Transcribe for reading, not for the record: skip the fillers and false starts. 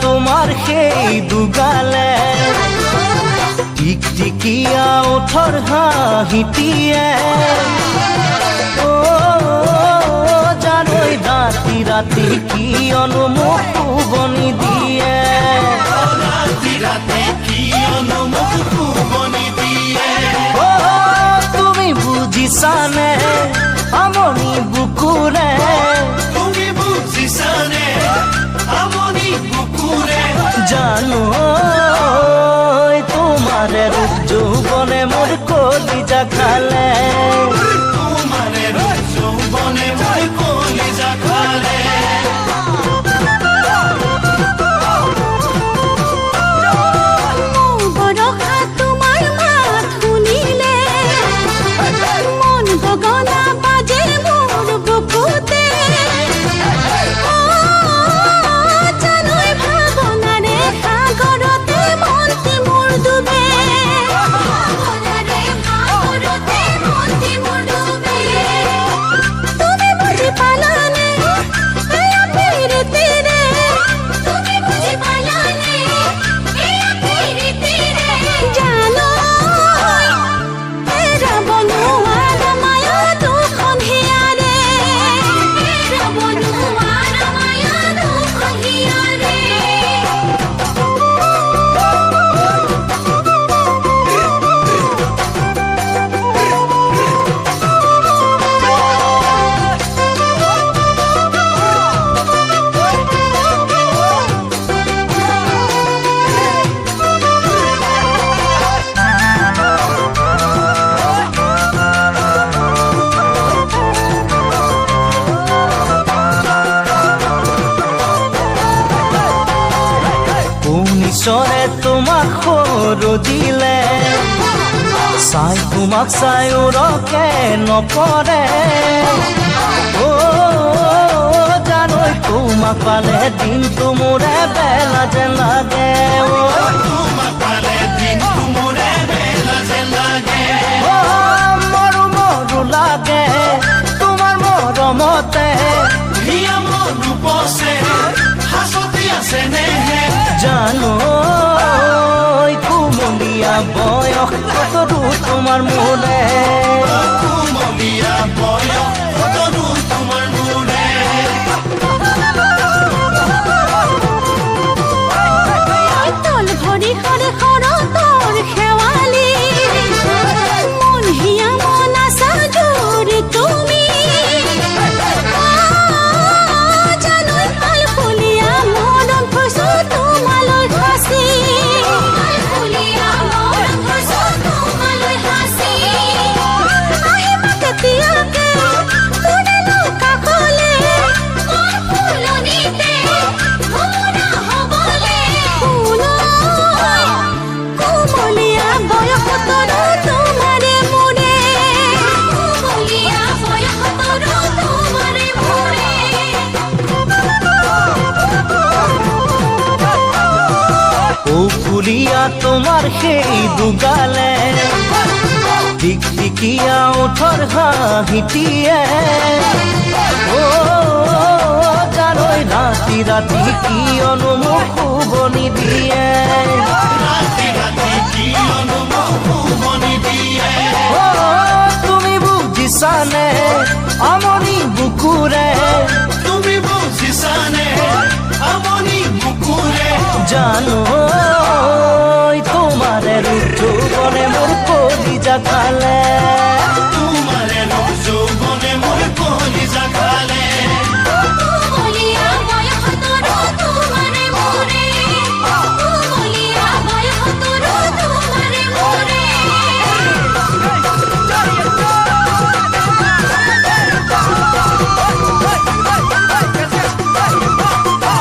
তোমাৰ সেই দুগালে টিকটিকিয়া ওঠৰ হাঁহিটিয়ে জানৈ ৰাতি ৰাতি কিয়নো মোক শুবনি দিয়ে তুমি বুজিছানে আমনি বুকুৰে জানো তোমাৰ ৰূপ যৌবনে মোৰ কলিজা খালে ঈশ্বৰে তোমাক সৰু দিলে চাই তোমাক চাই উৰকে নপৰে জানৈ তোমাক পালে দিনটো মোৰে বেলা যেন লাগে মৰো মৰো লাগে তোমাৰ মৰমতে জানো কুমলীয়া বয়স কতৰো তোমাৰ মোৰে তল ভৰি সৰে শৰতৰ শেৱালি মন হিয়া মন আছা জোৰে তুমি জানৈ ভাল ফুলীয়া মৰম থৈছো তোমালৈ সাঁচি আহিবা কেতিয়াকে কোনেনো কাষলে কুমলীয়া বয়সতৰো তোমাৰে মোৰে ফুলিয়া তোমাৰ সেই দুগালে টিকটিকিয়া ওঠৰ হাঁহিটিয়ে জানৈ ৰাতি ৰাতি কিয়নো মোক শুবনি দিয়ে তুমি বুজিছানে আমনি বুকুৰে জানো তোমাৰ ৰূপ যৌবনে মোৰ কলিজা খালে